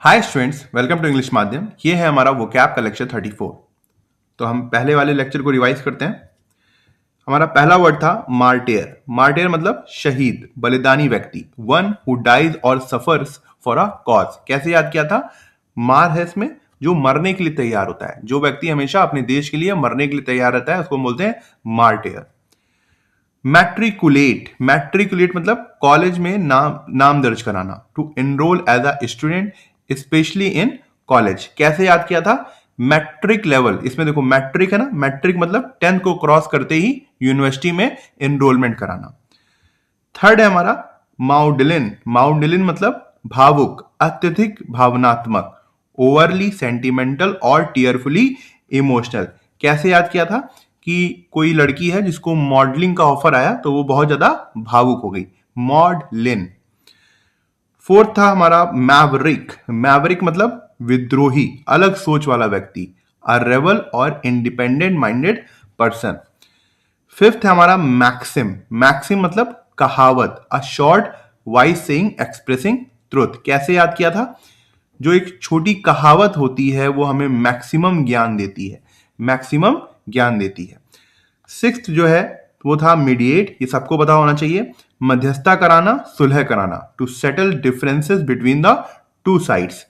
Hi students, welcome to English Madhyam. ये है हमारा वोकैब का लेक्चर 34। तो हम पहले वाले लेक्चर को रिवाइज करते हैं। हमारा पहला वर्ड था मार्टियर। मार्टियर मतलब शहीद, बलिदानी व्यक्ति, वन हु डाइज और सफर्स फॉर अ कॉज। कैसे याद किया था? मार है इसमें जो मरने के लिए तैयार होता है, जो व्यक्ति हमेशा अपने देश के लिए मरने के लिए तैयार रहता है, उसको बोलते हैं मार्टियर। मैट्रिकुलेट, मैट्रिकुलेट मतलब कॉलेज में नाम दर्ज कराना, to enroll as a student specially in college. कैसे याद किया था? मैट्रिक लेवल, इसमें देखो मैट्रिक है ना, मैट्रिक मतलब 10th को क्रॉस करते ही यूनिवर्सिटी में एनरोलमेंट कराना। थर्ड है हमारा माउडलिन। माउडलिन मतलब भावुक, अत्यधिक भावनात्मक, ओवरली सेंटिमेंटल और टीयरफुली इमोशनल। कैसे याद किया था कि कोई लड़की है जिसको मॉडलिंग का ऑफर आया तो वो बहुत ज्यादा भावुक हो गई, मॉडलिन। फोर्थ था हमारा मैवरिक। मैवरिक मतलब विद्रोही, अलग सोच वाला व्यक्ति, अ रेबल और इंडिपेंडेंट माइंडेड पर्सन। फिफ्थ है हमारा मैक्सिम। मैक्सिम मतलब कहावत, a short wise saying expressing truth. कैसे याद किया था? जो एक छोटी कहावत होती है वो हमें मैक्सिमम ज्ञान देती है, मैक्सिमम ज्ञान देती है। सिक्स्थ जो है वो था मीडिएट। ये सबको पता होना चाहिए, मध्यस्थता कराना, सुलह कराना, to settle differences between the two sides.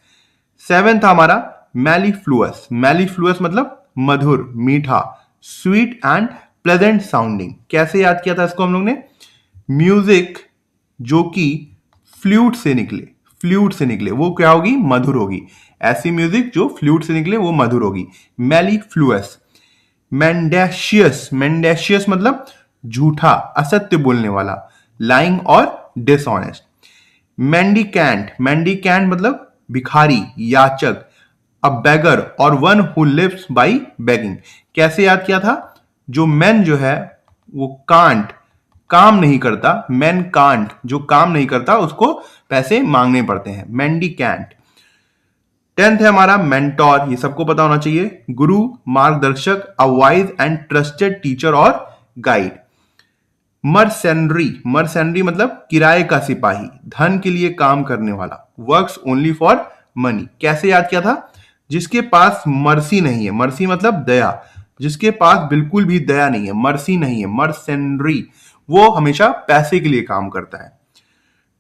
Seventh था हमारा मैलीफ्लुअस। मैलीफ्लुअस मतलब मधुर, मीठा, स्वीट एंड प्लेजेंट साउंडिंग। कैसे याद किया था इसको हम लोग ने? म्यूजिक जो कि फ्लूट से निकले, फ्लूट से निकले वो क्या होगी? मधुर होगी। ऐसी म्यूजिक जो फ्लूट से निकले वो मधुर होगी, मैलीफ्लुअस। मेंडेशियस, मेंडेशियस मतलब झूठा, असत्य बोलने वाला, लाइंग और डिसऑनेस्ट। मेंडिकेंट, मेंडिकेंट मतलब भिखारी, याचक, अ बेगर और one who lives by begging. कैसे याद किया था? जो मैन जो है वो कांट, काम नहीं करता, मैन कांट जो काम नहीं करता उसको पैसे मांगने पड़ते हैं, मेंडिकेंट। टेंथ है हमारा मेंटोर। ये सबको पता होना चाहिए, गुरु, मार्गदर्शक, a wise and trusted teacher और गाइड। मर्सेनरी, मर्सेनरी मतलब किराए का सिपाही, धन के लिए काम करने वाला, वर्क्स ओनली फॉर मनी। कैसे याद किया था? जिसके पास मर्सी नहीं है, मर्सी मतलब दया, जिसके पास बिल्कुल भी दया नहीं है, मर्सी नहीं है, मर्सेनरी, वो हमेशा पैसे के लिए काम करता है।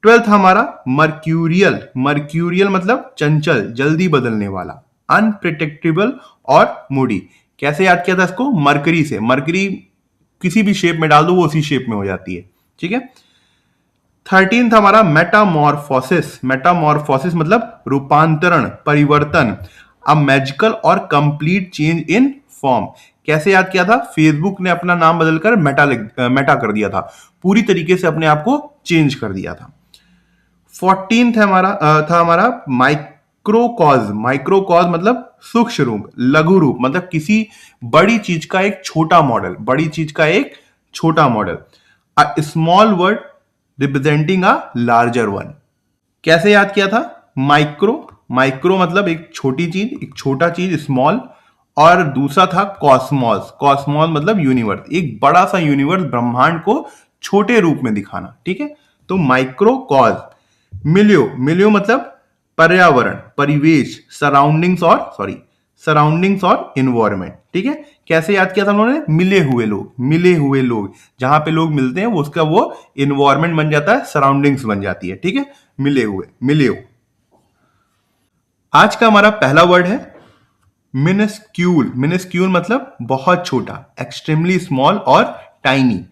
ट्वेल्थ हमारा मर्क्यूरियल। मर्क्यूरियल मतलब चंचल, जल्दी बदलने वाला, अनप्रिडिक्टेबल और मूडी। कैसे याद किया था इसको? मरकरी से। मरकरी किसी भी शेप में डाल दो वो उसी शेप में हो जाती है, ठीक है। 13th हमारा मेटामॉर्फोसिस। मेटामॉर्फोसिस मतलब रूपांतरण, परिवर्तन, अ मैजिकल और कंप्लीट चेंज इन फॉर्म। कैसे याद किया था? फेसबुक ने अपना नाम बदलकर मेटा कर दिया था, पूरी तरीके से अपने आप को चेंज कर दिया था। 14th था हमारा माइक्रोकॉज। माइक्रोकॉज मतलब सूक्ष्म रूप, लघु रूप, मतलब किसी बड़ी चीज का एक छोटा मॉडल, बड़ी चीज का एक छोटा model, a small word representing a larger one. कैसे याद किया था? माइक्रो, माइक्रो मतलब एक छोटी चीज, एक छोटा चीज, स्मॉल। और दूसरा था कॉस्मॉस। कॉस्मॉस मतलब यूनिवर्स, एक बड़ा सा यूनिवर्स, ब्रह्मांड को छोटे रूप में दिखाना, ठीक है। तो माइक्रो कॉज। मिलियो, मिलियो मतलब पर्यावरण, परिवेश, सराउंडिंग्स और इन्वायरमेंट, ठीक है। कैसे याद किया था हम लोगों ने? मिले हुए लोग, मिले हुए लोग, जहां पे लोग मिलते हैं वो उसका वो इन्वायरमेंट बन जाता है, सराउंडिंग्स बन जाती है, ठीक है। मिले हुए, मिलियो। आज का हमारा पहला वर्ड है मिनिस्क्यूल। मिनिस्क्यूल मतलब बहुत छोटा, एक्सट्रीमली स्मॉल और टाइनी।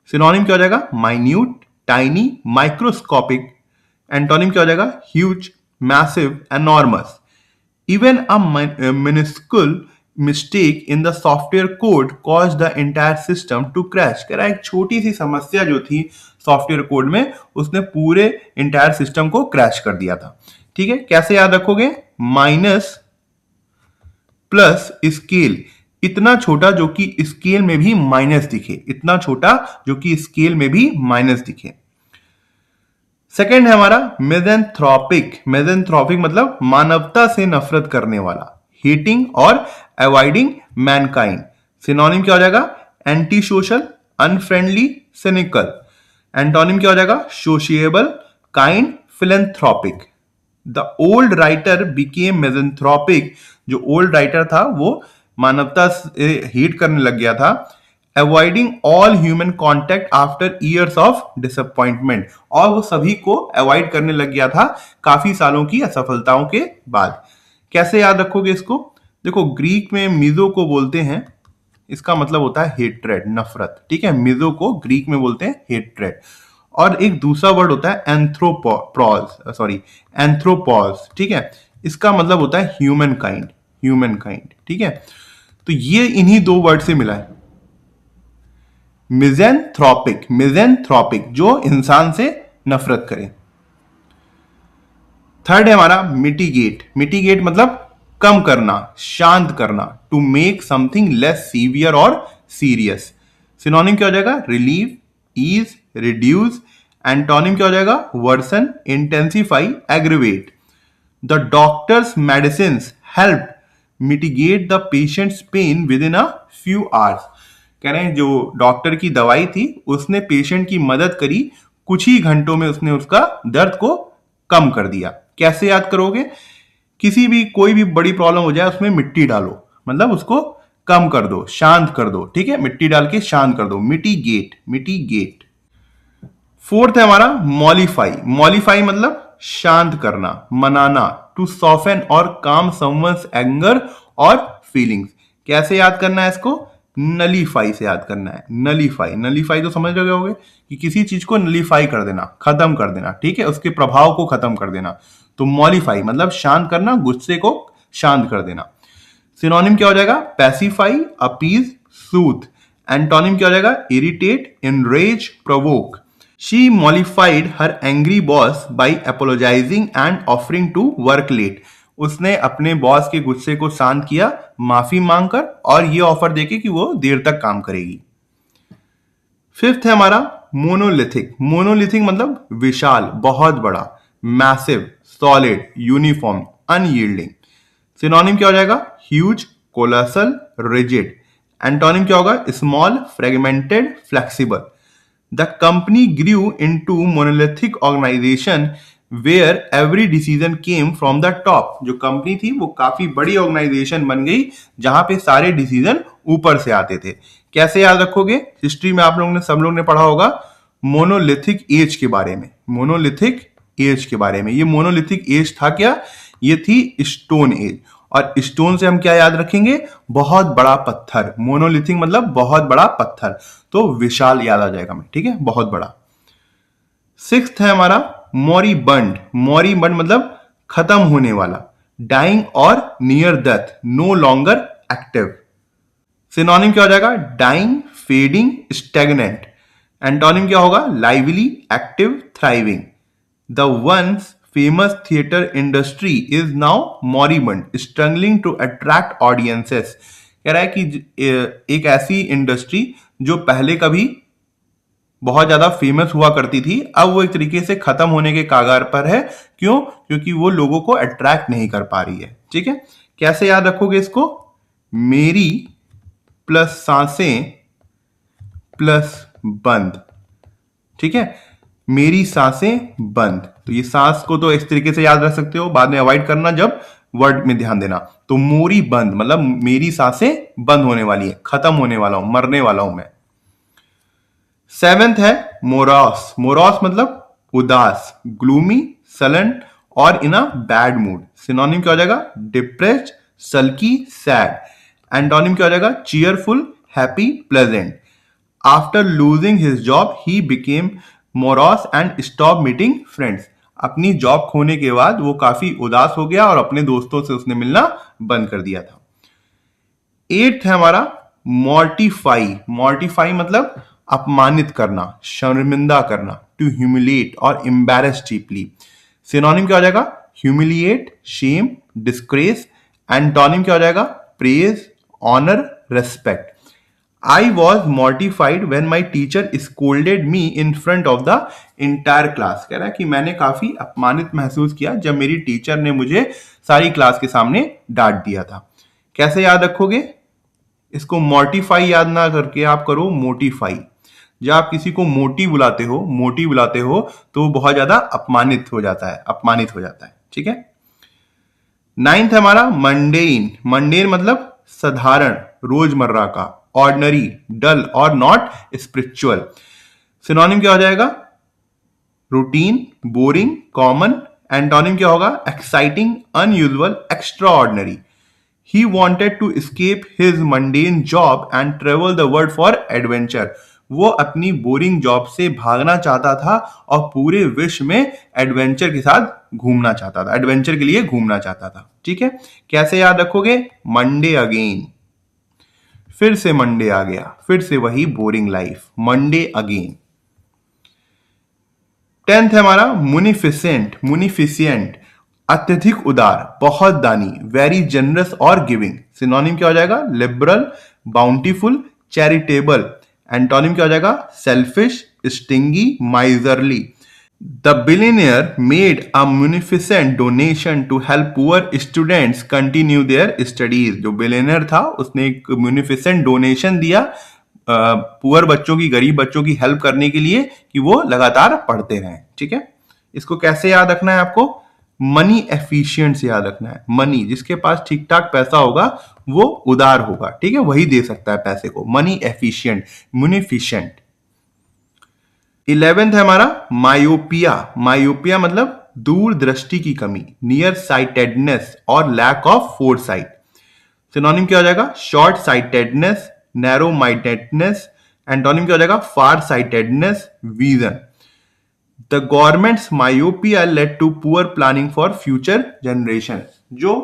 सिनोनिम क्या हो जाएगा? Minute, tiny, microscopic. एंटोनिम क्या हो जाएगा? Huge, massive, enormous. Even a minuscule mistake in the software code caused the entire system to crash। कह रहा है एक छोटी सी समस्या जो थी सॉफ्टवेयर कोड में उसने पूरे इंटायर सिस्टम को क्रैश कर दिया था, ठीक है। कैसे याद रखोगे? माइनस प्लस स्केल, इतना छोटा जो कि स्केल में भी माइनस दिखे, इतना छोटा जो कि स्केल में भी माइनस दिखे। सेकेंड है हमारा मिज़ेंथ्रोपिक। मिज़ेंथ्रोपिक मतलब मानवता से नफरत करने वाला, हेटिंग और अवॉइडिंग मैनकाइंड। सिनोनिम क्या हो जाएगा? Anti social, unfriendly, cynical. Antonym क्या हो जाएगा? Sociable, kind, philanthropic. The old writer became misanthropic, जो ओल्ड राइटर था वो मानवता से हेट करने लग गया था। Avoiding all human contact after years of disappointment, और वो सभी को अवॉइड करने लग गया था काफी सालों की असफलताओं के बाद। कैसे याद रखोगे इसको? देखो, ग्रीक में मिजो को बोलते हैं, इसका मतलब होता है हेट्रेड, नफरत, ठीक है। मिजो को ग्रीक में बोलते हैं हेट्रेड। और एक दूसरा वर्ड होता है एंथ्रोपॉज, ठीक है। इसका मतलब होता है ह्यूमन काइंड, ह्यूमन काइंड, ठीक है। तो ये इन्हीं दो वर्ड से मिला है। मिज़ेंथ्रोपिक, मिज़ेंथ्रोपिक जो इंसान से नफरत करे। थर्ड है हमारा मिटिगेट, मिटिगेट मतलब कम करना, शांत करना, to make something less severe और सीरियस। सिनोनिम क्या हो जाएगा? Relieve, ease, reduce. एंटोनिम क्या हो जाएगा? Worsen, intensify, aggravate. The doctor's medicine help mitigate the patient's pain within a few hours. कह रहे हैं जो डॉक्टर की दवाई थी उसने पेशेंट की मदद करी, कुछ ही घंटों में उसने उसका दर्द को कम कर दिया। कैसे याद करोगे? किसी भी कोई भी बड़ी प्रॉब्लम हो जाए उसमें मिट्टी डालो, मतलब उसको कम कर दो, शांत कर दो, ठीक है। मिट्टी डाल के शांत कर दो, मिटिगेट, मिटिगेट। फोर्थ है हमारा मॉलिफाई, मॉलिफाई मतलब शांत करना, मनाना, टू सॉफ्टन और काम समवंस एंगर और फीलिंग्स। कैसे याद करना है इसको? नलीफाई से याद करना है, नलीफाई, नलीफाई तो समझ रहे होगे कि किसी चीज को नलीफाई कर देना, खत्म कर देना, ठीक है, उसके प्रभाव को खत्म कर देना। तो मॉलिफाई मतलब शांत करना, गुस्से को शांत कर देना। सिनोनिम क्या हो जाएगा? Pacify, appease, soothe. एंटोनिम क्या हो जाएगा? Irritate, enraged, provoke. She mollified her angry boss by apologizing and offering to work late. उसने अपने बॉस के गुस्से को शांत किया माफी मांगकर और ये ऑफर देके कि वो देर तक काम करेगी। फिफ्थ है हमारा मोनोलिथिक, मोनोलिथिक मतलब विशाल, बहुत बड़ा, massive, solid, uniform, unyielding. Synonym क्या हो जाएगा? Huge, colossal, rigid. एंटोनिम क्या होगा? Small, fragmented, flexible. The company grew into monolithic organization where every decision came from the top. जो कंपनी थी वो काफी बड़ी ऑर्गेनाइजेशन बन गई जहां पे सारे डिसीजन ऊपर से आते थे। कैसे याद रखोगे? हिस्ट्री में आप लोगों ने, सब लोग ने पढ़ा होगा मोनोलिथिक एज के बारे में, मोनोलिथिक एज के बारे में। ये मोनोलिथिक एज था क्या? ये थी स्टोन एज। और स्टोन से हम क्या याद रखेंगे? बहुत बड़ा पत्थर। मोनोलिथिक मतलब बहुत बड़ा पत्थर, तो विशाल याद आ जाएगा हमें, ठीक है, बहुत बड़ा। सिक्स्थ है हमारा मॉरिबंड, मॉरिबंड मतलब खत्म होने वाला, डाइंग और near death, no longer active. Synonym क्या हो जाएगा? Dying, fading, stagnant. एंटोनिम क्या होगा? Lively, active, thriving. The once famous theater industry is now moribund, struggling to attract audiences। कह रहा है कि एक ऐसी इंडस्ट्री जो पहले कभी बहुत ज्यादा फेमस हुआ करती थी, अब वो एक तरीके से खत्म होने के कागार पर है। क्यों? क्योंकि वो लोगों को अट्रैक्ट नहीं कर पा रही है, ठीक है। कैसे याद रखोगे इसको? मेरी प्लस सांसें प्लस बंद, ठीक है, मेरी सांसें बंद। तो ये सांस को तो इस तरीके से याद रख सकते हो, बाद में अवॉइड करना जब वर्ड में ध्यान देना। तो मोरी बंद मतलब मेरी सांसें बंद होने वाली है, खत्म होने वाला हूं, मरने वाला हूं मैं। सेवेंथ है मोरॉस, मोरॉस मतलब उदास, ग्लूमी, सलन और इन अ बैड मूड। सिनोनिम क्या हो जाएगा? Depressed, सल्की, sad. एंटोनिम क्या हो जाएगा? Cheerful, happy, pleasant. After losing his job he became morose and stop meeting friends. अपनी जॉब खोने के बाद वो काफी उदास हो गया और अपने दोस्तों से उसने मिलना बंद कर दिया था। एट्थ है हमारा मॉर्टिफाई, मॉर्टिफाई मतलब अपमानित करना, शर्मिंदा करना, टू ह्यूमिलिएट और एम्बैरेस डीपली। सिनोनिम क्या हो जाएगा? Humiliate, Shem, disgrace. एंटोनिम क्या हो जाएगा? Praise, honour, respect. I was mortified when my teacher scolded me in front of the entire class। कह रहा है कि मैंने काफी अपमानित महसूस किया जब मेरी टीचर ने मुझे सारी क्लास के सामने डांट दिया था। कैसे याद रखोगे इसको? मोर्टिफाई याद ना करके आप करो मोटिफाई। जब आप किसी को मोटी बुलाते हो, मोटी बुलाते हो, तो वो बहुत ज्यादा अपमानित हो जाता है, अपमानित हो जाता है, ठीक है। 9th है हमारा मंडेन। मंडेन मतलब साधारण, रोजमर्रा का, ऑर्डिनरी, डल और नॉट स्पिरिचुअल। सिनोनिम क्या हो जाएगा? Routine, boring, common. एंटोनिम क्या होगा? Exciting, unusual, extra ordinary. He wanted to escape his mundane job and travel the world for adventure. वो अपनी बोरिंग जॉब से भागना चाहता था और पूरे विश्व में एडवेंचर के साथ घूमना चाहता था, एडवेंचर के लिए घूमना चाहता था। ठीक है, कैसे याद रखोगे? मंडे अगेन, फिर से मंडे आ गया, फिर से वही boring life, Monday again. 10th है हमारा मुनिफिसेंट। मुनिफिशियंट, अत्यधिक उदार, बहुत दानी, वेरी जनरस और गिविंग। सिनोनिम क्या हो जाएगा? Liberal, bountiful, charitable. एंटोनिम क्या हो जाएगा? Selfish, stingy, miserly. The billionaire made a munificent donation to help poor students continue their studies. जो बिलियनियर था उसने एक munificent डोनेशन दिया पुअर बच्चों की, गरीब बच्चों की हेल्प करने के लिए कि वो लगातार पढ़ते रहें। ठीक है, इसको कैसे याद रखना है आपको? मनी एफिशिएंट से याद रखना है। मनी, जिसके पास ठीक ठाक पैसा होगा वो उदार होगा, ठीक है, वही दे सकता है पैसे को। Money efficient, मुनिफिशिएंट। 11th है हमारा मायोपिया। मायोपिया मतलब दूरदृष्टि की कमी, नियर साइटेडनेस और लैक ऑफ फोरसाइट। सिनोनिम क्या हो जाएगा? Short sightedness, narrow mindedness. Antonym क्या हो जाएगा? Far sightedness, vision. The government's myopia led to poor planning for future generation. जो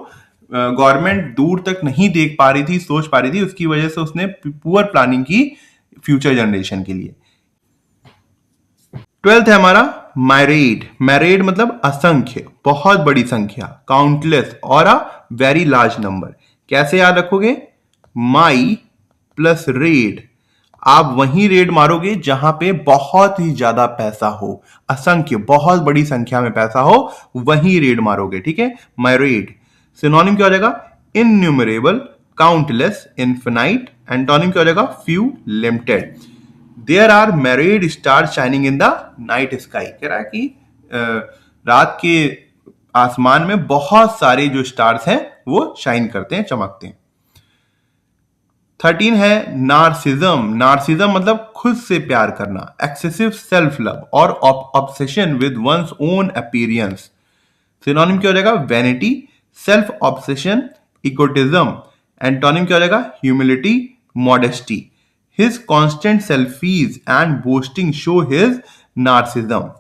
गवर्नमेंट दूर तक नहीं देख पा रही थी, सोच पा रही थी, उसकी वजह से उसने पुअर प्लानिंग की फ्यूचर जनरेशन के लिए। 12th है हमारा मैरिड। मैरिड मतलब असंख्य, बहुत बड़ी संख्या, काउंटलेस और अ वेरी लार्ज नंबर। कैसे याद रखोगे? माई प्लस रेड। आप वहीं रेड मारोगे जहां पे बहुत ही ज्यादा पैसा हो, असंख्य, बहुत बड़ी संख्या में पैसा हो, वहीं रेड मारोगे। ठीक है, मैरिड। सिनोनिम क्या हो जाएगा? Innumerable, countless, infinite. एंटोनिम क्या हो जाएगा? Few, limited. There are myriad star shining in the night sky. कह रहा है कि रात के आसमान में बहुत सारे जो स्टार्स हैं वो शाइन करते हैं, चमकते हैं। 13 है नार्सिज्म। नार्सिज्म मतलब खुद से प्यार करना, एक्सेसिव सेल्फ लव और obsession with one's own appearance. Synonym क्या हो जाएगा? Vanity, self obsession, egotism. Antonym क्या हो जाएगा? Humility, modesty. His constant selfies and boasting show his narcissism.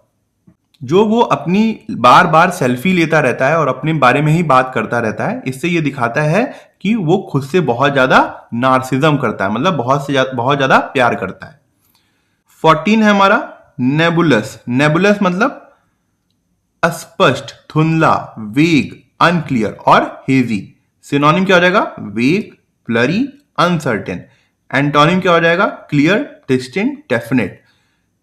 जो वो अपनी बार बार सेल्फी लेता रहता है और अपने बारे में ही बात करता रहता है, इससे ये दिखाता है कि वो खुद से बहुत ज्यादा नार्सिज्म करता है, मतलब बहुत ज्यादा प्यार करता है। 14 है हमारा नेबुलस। नेबुलस मतलब अस्पष्ट, धुंधला, वेग, अनक्लियर और हेजी। सिनोनिम क्या हो जाएगा? वेग, ब्लरी, अनसर्टेन। एंटोनिम क्या हो जाएगा? Clear, distinct, definite.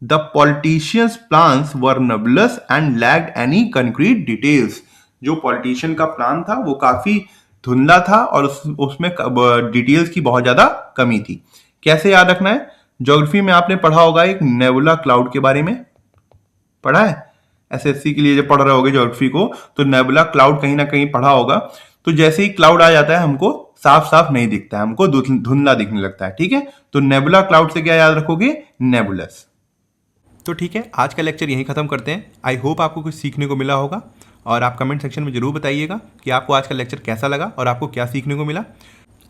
The politicians plans were nebulous and lacked any concrete details. जो पॉलिटिशियन का प्लान था वो काफी धुंधला था और उसमें डिटेल्स की बहुत ज्यादा कमी थी। कैसे याद रखना है? ज्योग्राफी में आपने पढ़ा होगा एक नेबुला क्लाउड के बारे में, पढ़ा है? एसएससी के लिए जब पढ़ रहे होगे ज्योग्राफी को तो नेबुला क्लाउड कहीं ना कहीं पढ़ा होगा। तो जैसे ही क्लाउड आ जाता है हमको साफ साफ नहीं दिखता है, हमको धुंधला दिखने लगता है। ठीक है, तो नेबुला क्लाउड से क्या याद रखोगे? नेबुलस। तो ठीक है, आज का लेक्चर यहीं ख़त्म करते हैं। आई होप आपको कुछ सीखने को मिला होगा और आप कमेंट सेक्शन में ज़रूर बताइएगा कि आपको आज का लेक्चर कैसा लगा और आपको क्या सीखने को मिला।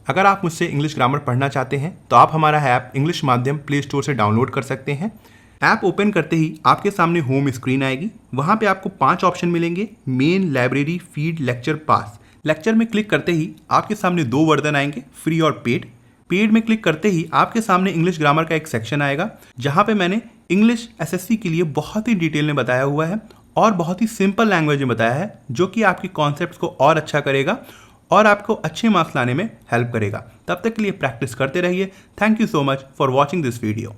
अगर आप मुझसे इंग्लिश ग्रामर पढ़ना चाहते हैं तो आप हमारा ऐप इंग्लिश माध्यम प्ले स्टोर से डाउनलोड कर सकते हैं। ऐप ओपन करते ही आपके सामने होम स्क्रीन आएगी, वहाँ पे आपको 5 ऑप्शन मिलेंगे: मेन, लाइब्रेरी, फीड, लेक्चर, पास। लेक्चर में क्लिक करते ही आपके सामने 2 वर्जन आएंगे, फ्री और पेड। पेड में क्लिक करते ही आपके सामने इंग्लिश ग्रामर का एक सेक्शन आएगा जहाँ पे मैंने इंग्लिश एसएससी के लिए बहुत ही डिटेल में बताया हुआ है और बहुत ही सिंपल लैंग्वेज में बताया है, जो कि आपके कॉन्सेप्ट्स को और अच्छा करेगा और आपको अच्छे मार्क्स लाने में हेल्प करेगा। तब तक के लिए प्रैक्टिस करते रहिए। Thank you so much for watching this video.